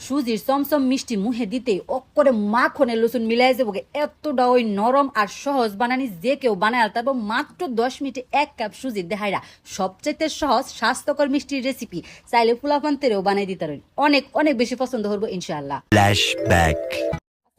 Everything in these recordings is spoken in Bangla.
সুজির চমচম মিষ্টি মুহে দিতেই অক্করে মাখনে লসুন মিলাই যাবো এতটা ওই নরম আর সহজ বানানি যে কেউ বানায় তারপর মাত্র 10 মিনিটে 1 কাপ সুজি দেখাইরা সবচাইতে সহজ স্বাস্থ্যকর মিষ্টির রেসিপি চাইলে ফুলাফান্তেরেও বানাই দিতে পারেন। অনেক অনেক বেশি পছন্দ করবো ইনশাআল্লাহ। ফ্ল্যাশব্যাক।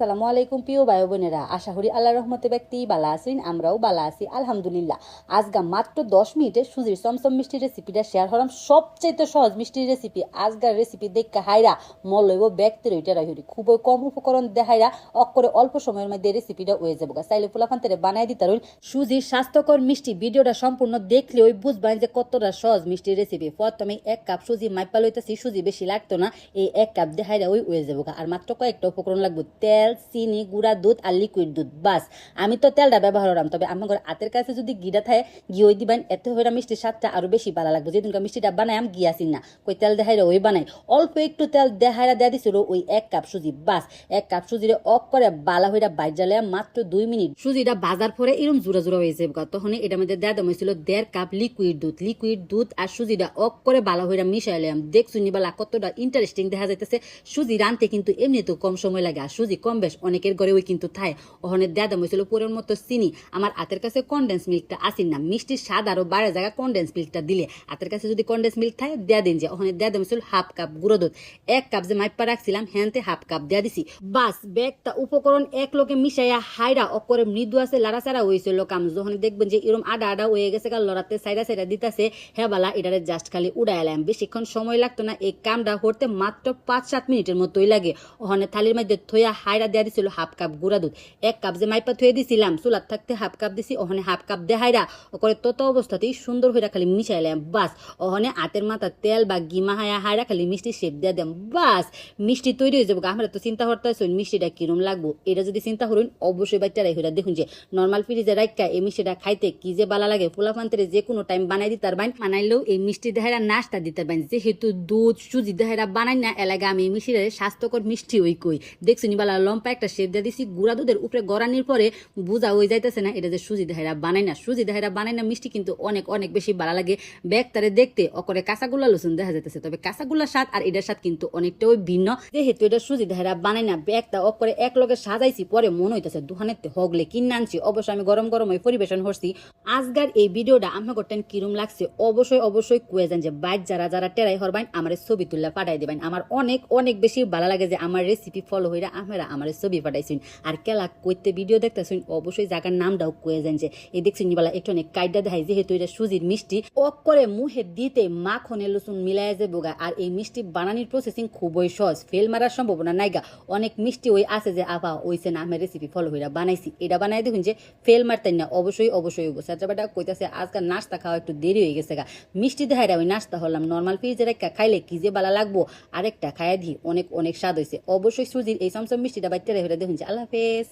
আসসালামু আলাইকুম প্রিয় ভাই বোনেরা, আশা করি আল্লাহর রহমতে ব্যক্তি বালা আছেন, আমরাও বালা আছি আলহামদুলিল্লাহ। আজগা মাত্র 10 মিনিটে সুজির চমচম মিষ্টির রেসিপিটা শেয়ার হলাম। সবচেয়ে সহজ মিষ্টির রেসিপি আজগার রেসিপি দেখে হাইরা মল লইব ব্যক্তির ওইটা রাইহরি খুবই কম উপকরণ দেখাইরা অক্করে অল্প সময়ের মধ্যে রেসিপিটা হয়ে যাবো। চাইলে ফুলাফান্তেরে বানাই দিতে পারেন সুজির স্বাস্থ্যকর মিষ্টি। ভিডিওটা সম্পূর্ণ দেখলে ওই বুঝবেন যে কতটা সহজ মিষ্টির রেসিপি। প্রথমে 1 কাপ সুজি মাইপা লইতেছি, সুজি বেশি লাগতো না, এই 1 কাপ দেখাইরা ওই হয়ে যাবো। আর মাত্র কয়েকটা উপকরণ লাগবে, তেল, চিনি, গুঁড়া দুধ আর লিকুইড দুধ। বাস আমি তো তেলটা ব্যবহার করাম, তবে আমার হাতের কাছে যদি ঘিটা থাকে ঘি ওই দিবেন, এতে হয়ে মিষ্টির স্বাদটা আরো বেশি ভালো লাগবে। যেদিন মিষ্টিটা বানাই আমি ঘি আসি না, কই তেল দেখাইরা ওই বানাই। অল্প একটু তেল দেখাইরা দেয়া দিছিল ওই 1 কাপ সুজি। বাস 1 কাপ সুজিরে অক করে বালা হইরা বাইজালে মাত্র 2 মিনিট সুজিটা বাজার পরে এরকম জোড়া জোড়া হয়ে যাবে। তখন এটার মধ্যে দেয়া দাম হয়েছিল 1.5 কাপ লিকুইড দুধ। লিকুইড দুধ আর সুজিটা অক করে বালা হইরা মিশাইলাম। দেখছুন বালা কতটা ইন্টারেস্টিং দেখা যাইতেছে। সুজি রানতে কিন্তু এমনি তো কম সময় লাগে, আর সুজি কম বেশ অনেকের ঘরে ওই কিন্তু থায়। ওখানে দেয়া দাম হয়েছিল পুরের মতো চিনি। আমার হাতের কাছে কনডেন্স মিল্কটা আসেন না, মিষ্টির স্বাদ আরো বাড়ে জায়গা কনডেন্স মিল্কটা দিলে। হাতের কাছে যদি কনডেন্স মিল্ক থাকে দেয়া দিন। যে ওখানে দেয়া দাম হয়েছিল 1/2 কাপ গুঁড়ো দুধ। 1 কাপ যে মাইপা রাখছিলাম হ্যান্তে 1/2 কাপ দেয়া দিছি। বাস ব্যাগটা উপকরণ এক লোকে মিশাইয়া হাইরা অকরে মৃদু আছে লাড়াচাড়া হয়েছিল কাম। যখন দেখবেন যে এরকম আডা আডা হয়ে গেছে, কাল লড়াতে সাইডা সাইডা দিতেছে, হ্যাঁ বালা এটারে জাস্ট খালি উড়াইলাম। বেশিক্ষণ সময় লাগতো না, এই কামটা করতে মাত্র 5-7 মিনিটের মতোই লাগে। ওখানে থালির মধ্যে থইয়া হাইরা দেয়া দিছিল 1/2 কাপ গুঁড়া দুধ। 1 কাপ যে মাইপা থুয়ে দিছিলাম চুলার থাকতে 1/2 কাপ দিছি, ওখানে 1/2 কাপ দেহাইরা ওকরে তত অবস্থাতেই সুন্দর হইরা খালি মিশাইলাম। বাস ওখানে হাতের মাথা তেল বা ঘি মাহায়া হাইরা খালি মিষ্টি শেপ দিয়ে দেন। বাস মিষ্টি তৈরি হয়ে যাবো। আমরা তো চিন্তা করতে মিষ্টিটা কিরম লাগবো, এটা যদি চিন্তা করুন অবশ্যই বাচ্চারাই হইরা দেখুন যে নর্মাল ফ্রিজে রাখা এই মিষ্টিটা খাইতে কি যে ভালো লাগে। ফুলাফান্তেরে যে কোনো টাইম বানাই দিতে পারবেন, বানাইলেও এই মিষ্টি দেহারা নাস্তা দিতে পারবেন। যেহেতু দুধ সুজি দেহারা বানাই না এলাকা, আমি এই মিষ্টিটা স্বাস্থ্যকর মিষ্টি ওই কই। দেখছি বালা লম্পা একটা শেপ দিয়ে দিছি। গুঁড়া দুধের উপরে গড়ানির পরে বুঝা হয়ে যাইতেছে না এটা যে সুজি দেহারা বানাই না। সুজি দেহারা বানাই না মিষ্টি কিন্তু অনেক অনেক বেশি ভালো লাগে। ব্যাগটারে দেখতে অকরে কাঁচাগুলা লসুন দেখা যাইতেছে, তবে কাঁচাগুলা স্বাদ আর এটার স্বাদ কিন্তু অনেকটা ওই ভিন্ন। যেহেতু এটা সুজি দেহারা বানাই না, ব্যাগটা অকরে এক লগে সাজাইছি, পরে মনে হইতেছে দোকানেতে হগলে কিনে আনছি। অবশ্যই আমি গরম গরম ওই পরিবেশন করছি। আজকার এই ভিডিওটা আমার করতেন কিরম লাগছে অবশ্যই অবশ্যই কুয়ে যান। যে বাইক যারা যারা টেরাই হরবাইন আমার ছবি তুললে পাঠাই দেবেন। আমার অনেক অনেক বেশি ভালো লাগে যে আমার রেসিপি ফলো হইরা আপনারা আমার ছবি পাঠাইছেন। আর কেলা কইতে ভিডিও দেখতেছেন অবশ্যই জায়গার নামটাও কুয়ে যান। যে এই দেখছেন বলা একটু অনেক কাইডা দেখাই, যেহেতু এটা সুজির মিষ্টি অক করে মুহে দিতে মাখনে লসুন মিলাই যাবো গা। আর এই মিষ্টি বানানোর প্রসেসিং খুবই সহজ, ফেল মারার সম্ভাবনা নাই গা। অনেক মিষ্টি ওই আছে যে আবা ওইছে না আমার রেসিপি ফলো হইরা বানাইছি, এটা বানাই দেখুন যে ফেল মারতেন না। অবশ্যই অবশ্যই সাজাবাটা কইতাছে আজকাল নাস্তা খাওয়া একটু দেরি হয়ে গেছে গা। মিষ্টি দেখাইরা ওই নাস্তা হলাম, নর্মাল ফ্রিজের একটা খাইলে কি যে ভালো লাগবো, আরেকটা খাইয়া দিই অনেক অনেক স্বাদ হয়েছে। অবশ্যই সুজির এই চমচম মিষ্টিটা বাইতে হইরা দেখুন যে। আল্লাহ হাফেজ।